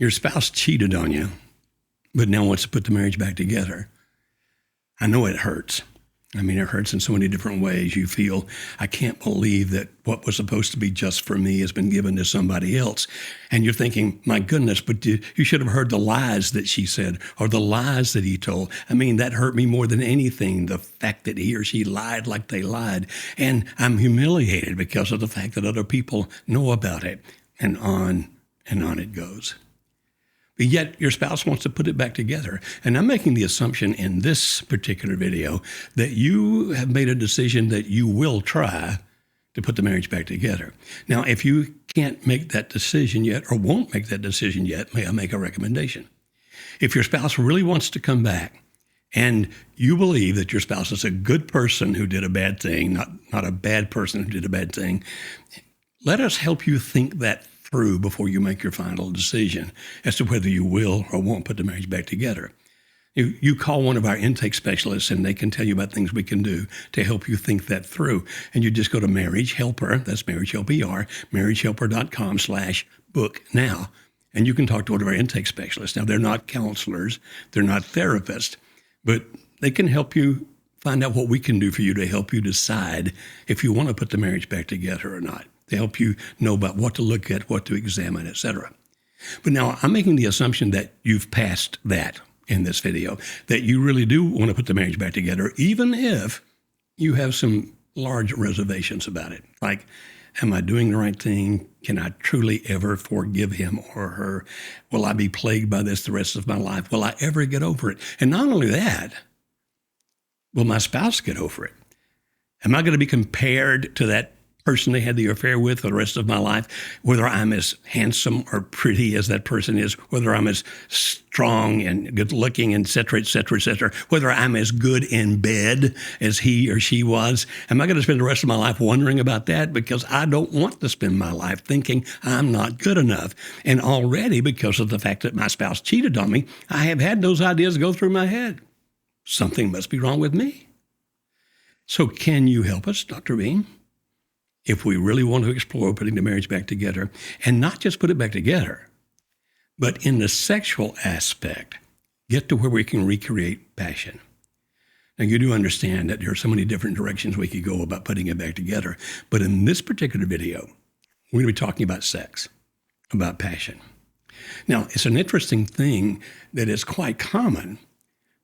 Your spouse cheated on you, but now wants to put the marriage back together. I know it hurts. I mean, it hurts in so many different ways. You feel, I can't believe that what was supposed to be just for me has been given to somebody else. And you're thinking, my goodness, but you should have heard the lies that she said or the lies that he told. I mean, that hurt me more than anything, the fact that he or she lied like they lied. And I'm humiliated because of the fact that other people know about it. And on it goes. But yet your spouse wants to put it back together. And I'm making the assumption in this particular video that you have made a decision that you will try to put the marriage back together. Now, if you can't make that decision yet or won't make that decision yet, may I make a recommendation? If your spouse really wants to come back and you believe that your spouse is a good person who did a bad thing, not a bad person who did a bad thing, let us help you think that through before you make your final decision as to whether you will or won't put the marriage back together. You call one of our intake specialists and they can tell you about things we can do to help you think that through. And you just go to Marriage Helper, that's Marriage Helper, marriagehelper.com/book now. And you can talk to one of our intake specialists. Now, they're not counselors, they're not therapists, but they can help you find out what we can do for you to help you decide if you want to put the marriage back together or not, to help you know about what to look at, what to examine, etc. But now I'm making the assumption that you've passed that in this video, that you really do want to put the marriage back together, even if you have some large reservations about it. Like, am I doing the right thing? Can I truly ever forgive him or her? Will I be plagued by this the rest of my life? Will I ever get over it? And not only that, will my spouse get over it? Am I going to be compared to that person they had the affair with for the rest of my life, whether I'm as handsome or pretty as that person is, whether I'm as strong and good looking, et cetera, whether I'm as good in bed as he or she was? Am I going to spend the rest of my life wondering about that? Because I don't want to spend my life thinking I'm not good enough. And already, because of the fact that my spouse cheated on me, I have had those ideas go through my head. Something must be wrong with me. So can you help us, Dr. Bean? If we really want to explore putting the marriage back together, and not just put it back together, but in the sexual aspect, get to where we can recreate passion. Now, you do understand that there are so many different directions we could go about putting it back together, but in this particular video, we're going to be talking about sex, about passion. Now, it's an interesting thing that it's quite common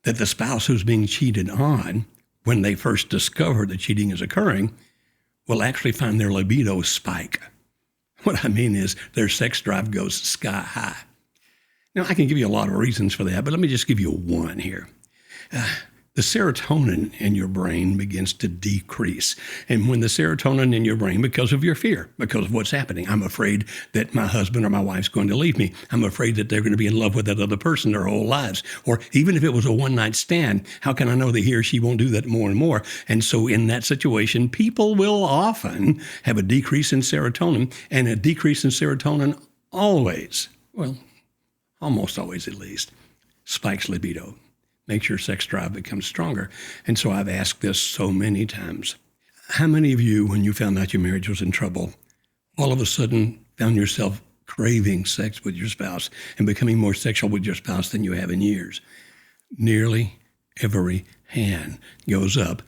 that the spouse who's being cheated on, when they first discover that cheating is occurring, will actually find their libido spike. What I mean is their sex drive goes sky high. Now, I can give you a lot of reasons for that, but let me just give you one here. The serotonin in your brain begins to decrease. And when the serotonin in your brain, because of your fear, because of what's happening, I'm afraid that my husband or my wife's going to leave me. I'm afraid that they're going to be in love with that other person their whole lives. Or even if it was a one-night stand, how can I know that he or she won't do that more and more? And so in that situation, people will often have a decrease in serotonin, and a decrease in serotonin always, well, almost always at least, spikes libido. Makes your sex drive become stronger. And so I've asked this so many times. How many of you, when you found out your marriage was in trouble, all of a sudden found yourself craving sex with your spouse and becoming more sexual with your spouse than you have in years? Nearly every hand goes up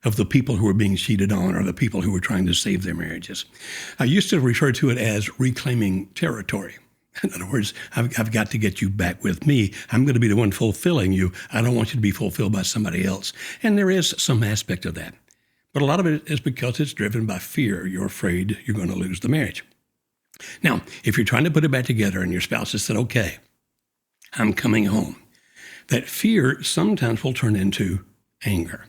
of the people who are being cheated on or the people who are trying to save their marriages. I used to refer to it as reclaiming territory. In other words, I've got to get you back with me. I'm going to be the one fulfilling you. I don't want you to be fulfilled by somebody else. And there is some aspect of that. But a lot of it is because it's driven by fear. You're afraid you're going to lose the marriage. Now, if you're trying to put it back together and your spouse has said, okay, I'm coming home, that fear sometimes will turn into anger.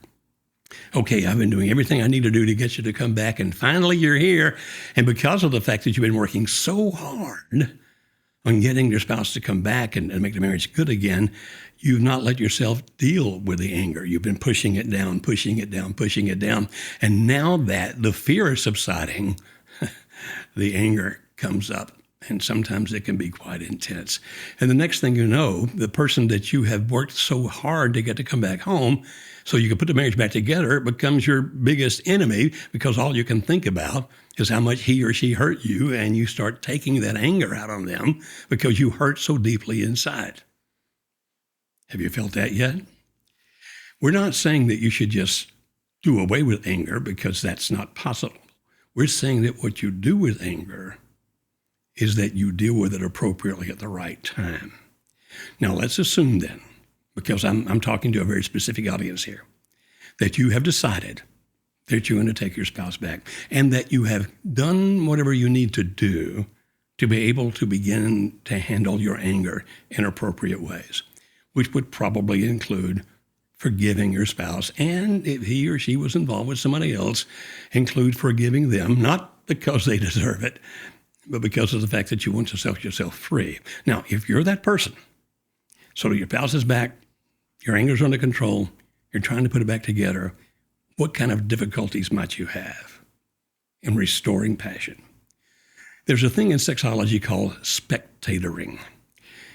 Okay, I've been doing everything I need to do to get you to come back, and finally you're here. And because of the fact that you've been working so hard on getting your spouse to come back and make the marriage good again, you've not let yourself deal with the anger. You've been pushing it down. And now that the fear is subsiding, the anger comes up. And sometimes it can be quite intense. And the next thing you know, the person that you have worked so hard to get to come back home so you can put the marriage back together becomes your biggest enemy, because all you can think about is how much he or she hurt you, and you start taking that anger out on them because you hurt so deeply inside. Have you felt that yet? We're not saying that you should just do away with anger, because that's not possible. We're saying that what you do with anger is that you deal with it appropriately at the right time. Now, let's assume then, because I'm talking to a very specific audience here, that you have decided that you're going to take your spouse back, and that you have done whatever you need to do to be able to begin to handle your anger in appropriate ways, which would probably include forgiving your spouse, and if he or she was involved with somebody else, include forgiving them, not because they deserve it, but because of the fact that you want to set yourself free. Now, if you're that person, so your spouse is back, your anger's under control, you're trying to put it back together, what kind of difficulties might you have in restoring passion? There's a thing in sexology called spectatoring.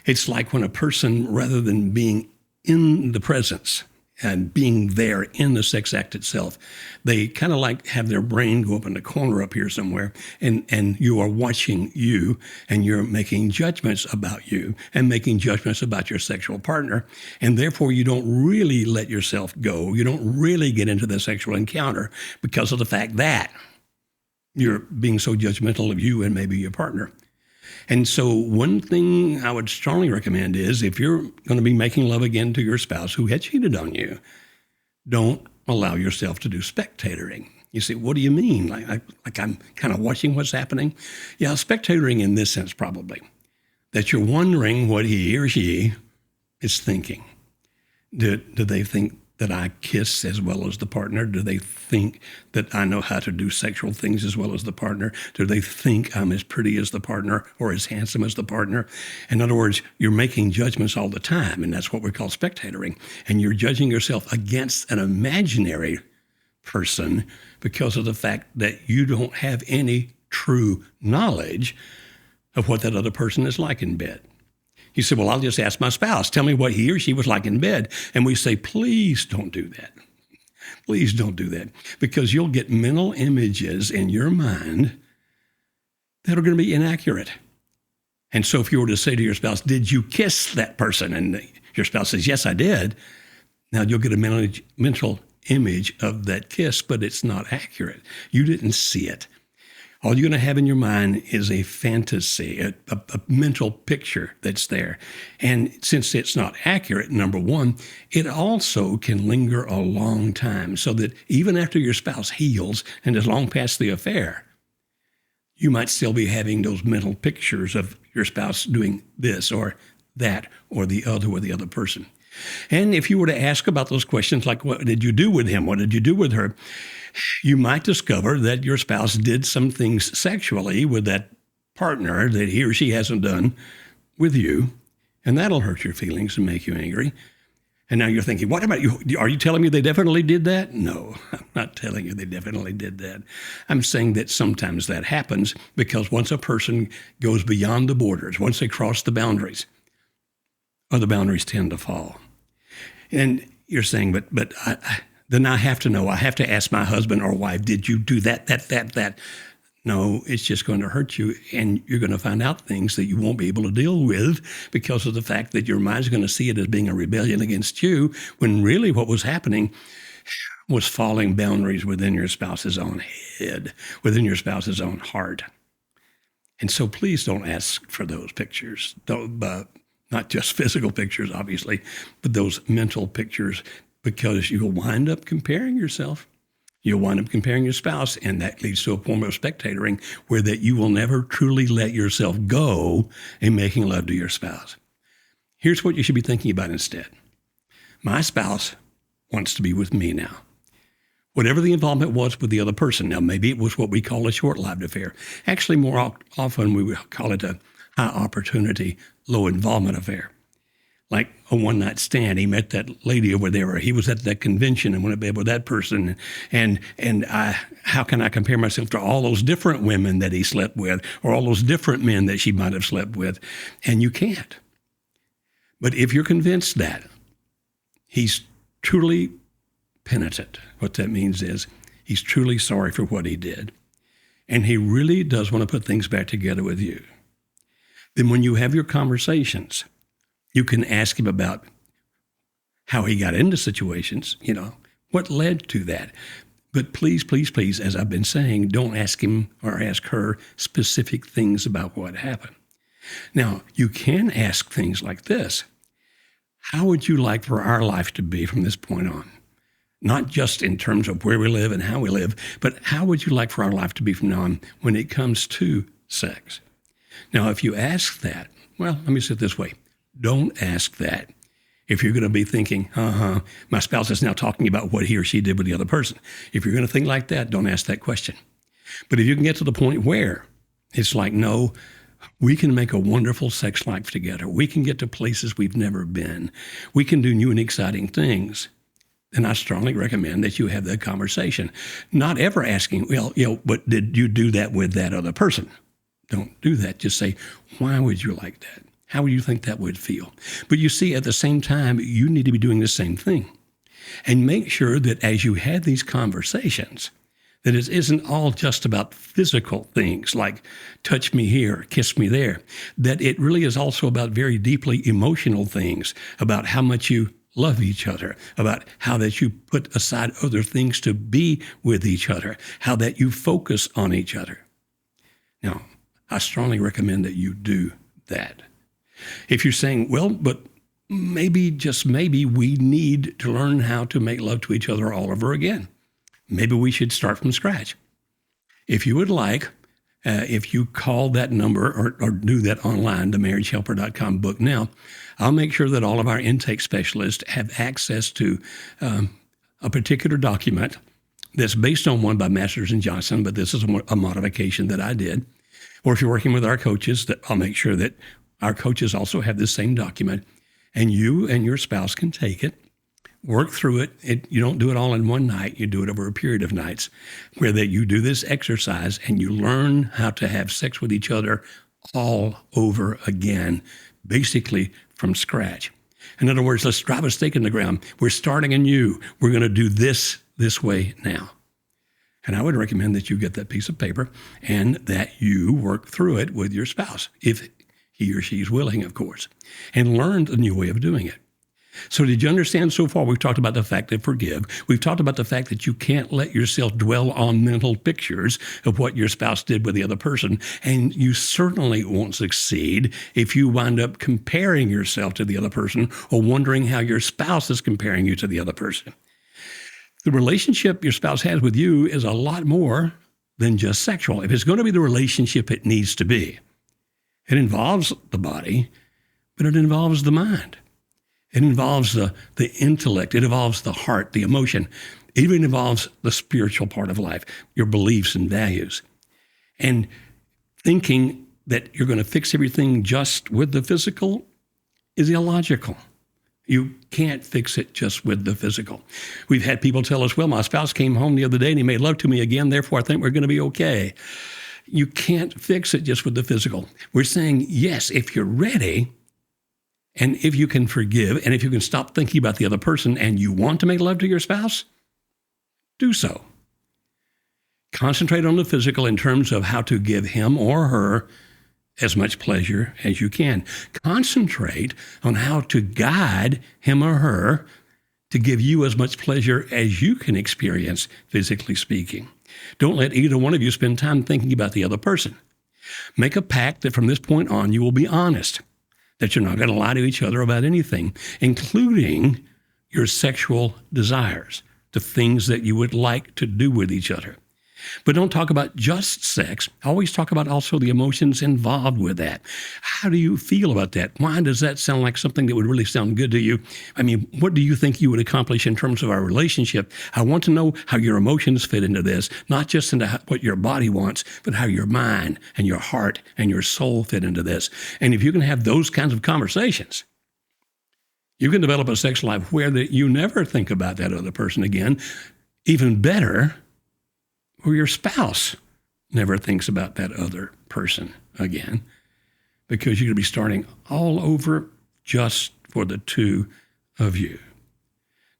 It's like when a person, rather than being in the presence and being there in the sex act itself, they kind of like have their brain go up in the corner up here somewhere, and you are watching you, and you're making judgments about you and making judgments about your sexual partner, and therefore you don't really let yourself go. You don't really get into the sexual encounter because of the fact that you're being so judgmental of you and maybe your partner. And so one thing I would strongly recommend is, if you're going to be making love again to your spouse who had cheated on you, don't allow yourself to do spectatoring. You say, what do you mean? Like I'm kind of watching what's happening? Yeah, spectatoring in this sense probably, that you're wondering what he or she is thinking. Do they think that I kiss as well as the partner? Do they think that I know how to do sexual things as well as the partner? Do they think I'm as pretty as the partner or as handsome as the partner? In other words, you're making judgments all the time, and that's what we call spectatoring. And you're judging yourself against an imaginary person because of the fact that you don't have any true knowledge of what that other person is like in bed. You say, well, I'll just ask my spouse, tell me what he or she was like in bed. And we say, please don't do that. Please don't do that, because you'll get mental images in your mind that are going to be inaccurate. And so if you were to say to your spouse, did you kiss that person? And your spouse says, yes, I did. Now you'll get a mental image of that kiss, but it's not accurate. You didn't see it. All you're going to have in your mind is a fantasy, a mental picture that's there. And since it's not accurate, number one, it also can linger a long time, so that even after your spouse heals and is long past the affair, you might still be having those mental pictures of your spouse doing this or that or the other with the other person. And if you were to ask about those questions like, what did you do with him? What did you do with her? You might discover that your spouse did some things sexually with that partner that he or she hasn't done with you, and that'll hurt your feelings and make you angry. And now you're thinking, what about you? Are you telling me they definitely did that? No, I'm not telling you they definitely did that. I'm saying that sometimes that happens because once a person goes beyond the borders, once they cross the boundaries, other boundaries tend to fall. And you're saying, but then I have to know. I have to ask my husband or wife, did you do that? No, it's just going to hurt you, and you're going to find out things that you won't be able to deal with because of the fact that your mind's going to see it as being a rebellion against you, when really what was happening was falling boundaries within your spouse's own head, within your spouse's own heart. And so please don't ask for those pictures. Not just physical pictures, obviously, but those mental pictures, because you'll wind up comparing yourself. You'll wind up comparing your spouse, and that leads to a form of spectatoring where that you will never truly let yourself go in making love to your spouse. Here's what you should be thinking about instead. My spouse wants to be with me now. Whatever the involvement was with the other person, now maybe it was what we call a short-lived affair. Actually, more often we would call it a high-opportunity, low-involvement affair. like a one-night stand. He met that lady over there, or he was at that convention and went to bed with that person. How can I compare myself to all those different women that he slept with, or all those different men that she might have slept with? And you can't. But if you're convinced that he's truly penitent, what that means is he's truly sorry for what he did, and he really does want to put things back together with you, then when you have your conversations, you can ask him about how he got into situations, what led to that. But please, please, please, as I've been saying, don't ask him or ask her specific things about what happened. Now, you can ask things like this. How would you like for our life to be from this point on? Not just in terms of where we live and how we live, but how would you like for our life to be from now on when it comes to sex? Now, if you ask that, well, let me say it this way. Don't ask that if you're going to be thinking, my spouse is now talking about what he or she did with the other person. If you're going to think like that, don't ask that question. But if you can get to the point where it's like, no, we can make a wonderful sex life together. We can get to places we've never been. We can do new and exciting things. And I strongly recommend that you have that conversation. Not ever asking, but did you do that with that other person? Don't do that. Just say, why would you like that? How would you think that would feel? But you see, at the same time, you need to be doing the same thing. And make sure that as you have these conversations, that it isn't all just about physical things like touch me here, kiss me there, that it really is also about very deeply emotional things, about how much you love each other, about how that you put aside other things to be with each other, how that you focus on each other. Now, I strongly recommend that you do that. If you're saying, well, but maybe, just maybe, we need to learn how to make love to each other all over again. Maybe we should start from scratch. If you would like, if you call that number or do that online, the marriagehelper.com book now, I'll make sure that all of our intake specialists have access to a particular document that's based on one by Masters and Johnson, but this is a modification that I did. Or if you're working with our coaches, that I'll make sure that our coaches also have the same document, and you and your spouse can take it, work through it. You don't do it all in one night. You do it over a period of nights where that you do this exercise and you learn how to have sex with each other all over again, basically from scratch. In other words, let's drive a stake in the ground. We're starting anew. We're going to do this way now. And I would recommend that you get that piece of paper and that you work through it with your spouse, if he or she is willing, of course, and learn a new way of doing it. So did you understand so far? We've talked about the fact that forgive. We've talked about the fact that you can't let yourself dwell on mental pictures of what your spouse did with the other person. And you certainly won't succeed if you wind up comparing yourself to the other person or wondering how your spouse is comparing you to the other person. The relationship your spouse has with you is a lot more than just sexual. If it's going to be the relationship it needs to be, it involves the body, but it involves the mind. It involves the intellect. It involves the heart, the emotion. It even involves the spiritual part of life, your beliefs and values. And thinking that you're going to fix everything just with the physical is illogical. You can't fix it just with the physical. We've had people tell us, well, my spouse came home the other day and he made love to me again, therefore I think we're going to be okay. You can't fix it just with the physical. We're saying, yes, if you're ready, and if you can forgive, and if you can stop thinking about the other person and you want to make love to your spouse, do so. Concentrate on the physical in terms of how to give him or her as much pleasure as you can. Concentrate on how to guide him or her to give you as much pleasure as you can experience, physically speaking. Don't let either one of you spend time thinking about the other person. Make a pact that from this point on you will be honest, that you're not going to lie to each other about anything, including your sexual desires, the things that you would like to do with each other. But don't talk about just sex. Always talk about also the emotions involved with that. How do you feel about that? Why does that sound like something that would really sound good to you? I mean, what do you think you would accomplish in terms of our relationship? I want to know how your emotions fit into this, not just into what your body wants, but how your mind and your heart and your soul fit into this. And if you can have those kinds of conversations, You can develop a sex life where you never think about that other person again. Even better, where your spouse never thinks about that other person again, because you're going to be starting all over just for the two of you.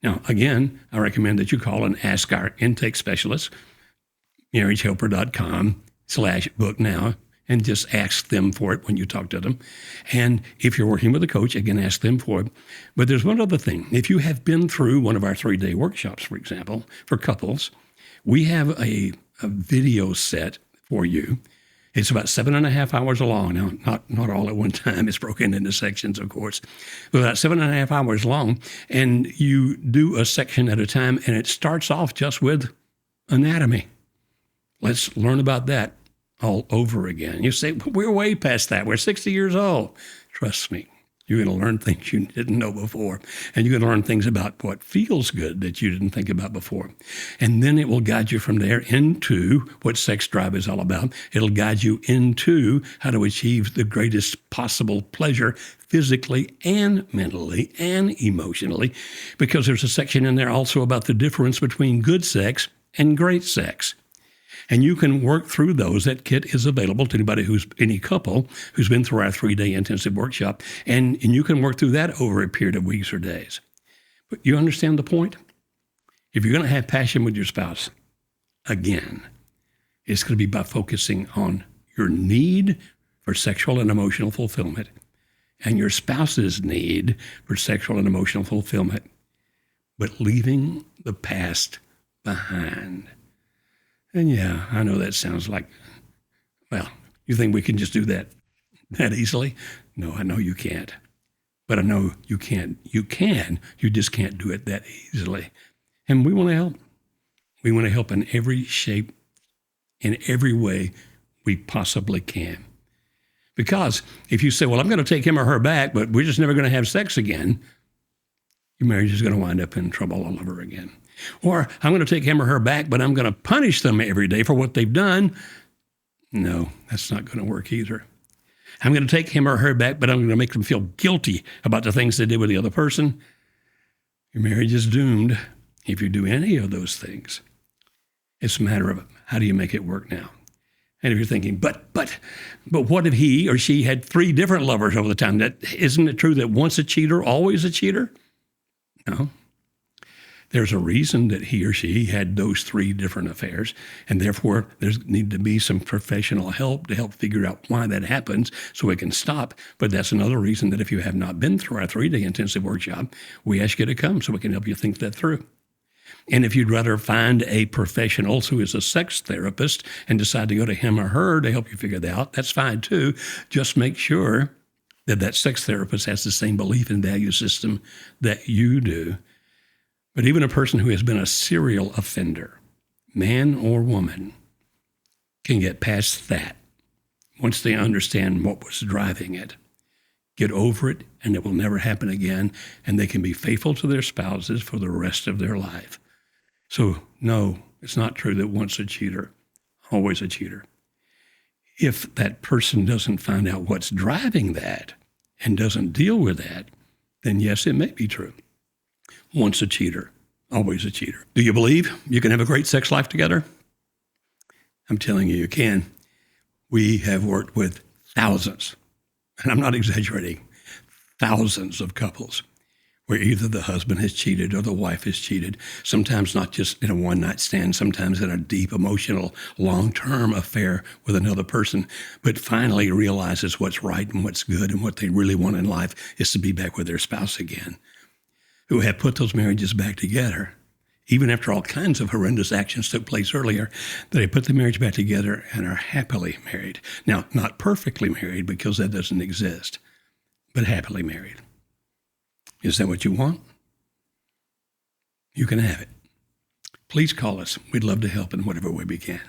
Now, again, I recommend that you call and ask our intake specialist, marriagehelper.com/book now, and just ask them for it when you talk to them. And if you're working with a coach, again, ask them for it. But there's one other thing. If you have been through one of our 3-day workshops, for example, for couples, we have a video set for you. It's about 7.5 hours long. Now, not all at one time. It's broken into sections, of course. But about 7.5 hours long. And you do a section at a time, and it starts off just with anatomy. Let's learn about that all over again. You say, we're way past that. We're 60 years old. Trust me, you're going to learn things you didn't know before. And you're going to learn things about what feels good that you didn't think about before. And then it will guide you from there into what sex drive is all about. It'll guide you into how to achieve the greatest possible pleasure physically and mentally and emotionally, because there's a section in there also about the difference between good sex and great sex. And you can work through those. That kit is available to any couple who's been through our 3-day intensive workshop. And you can work through that over a period of weeks or days. But you understand the point? If you're going to have passion with your spouse, again, it's going to be by focusing on your need for sexual and emotional fulfillment and your spouse's need for sexual and emotional fulfillment, but leaving the past behind. And yeah, I know that sounds like, well, you think we can just do that easily? No, I know you can't. But I know you can. You can. You just can't do it that easily. And we want to help. We want to help in every shape, in every way we possibly can. Because if you say, well, I'm going to take him or her back, but we're just never going to have sex again, your marriage is going to wind up in trouble all over again. Or I'm going to take him or her back, but I'm going to punish them every day for what they've done. No, that's not going to work either. I'm going to take him or her back, but I'm going to make them feel guilty about the things they did with the other person. Your marriage is doomed if you do any of those things. It's a matter of how do you make it work now? And if you're thinking, but what if he or she had 3 different lovers over the time? Isn't it true that once a cheater, always a cheater? No. There's a reason that he or she had those 3 different affairs, and therefore there's need to be some professional help to help figure out why that happens so it can stop. But that's another reason that if you have not been through our 3-day intensive workshop, we ask you to come so we can help you think that through. And if you'd rather find a professional who is a sex therapist and decide to go to him or her to help you figure that out, that's fine too. Just make sure that sex therapist has the same belief and value system that you do. But even a person who has been a serial offender, man or woman, can get past that once they understand what was driving it. Get over it, and it will never happen again, and they can be faithful to their spouses for the rest of their life. So, no, it's not true that once a cheater, always a cheater. If that person doesn't find out what's driving that and doesn't deal with that, then yes, it may be true. Once a cheater, always a cheater. Do you believe you can have a great sex life together? I'm telling you, you can. We have worked with thousands, and I'm not exaggerating, thousands of couples where either the husband has cheated or the wife has cheated, sometimes not just in a one-night stand, sometimes in a deep, emotional, long-term affair with another person, but finally realizes what's right and what's good and what they really want in life is to be back with their spouse again, who have put those marriages back together, even after all kinds of horrendous actions took place earlier, that they put the marriage back together and are happily married. Now, not perfectly married because that doesn't exist, but happily married. Is that what you want? You can have it. Please call us. We'd love to help in whatever way we can.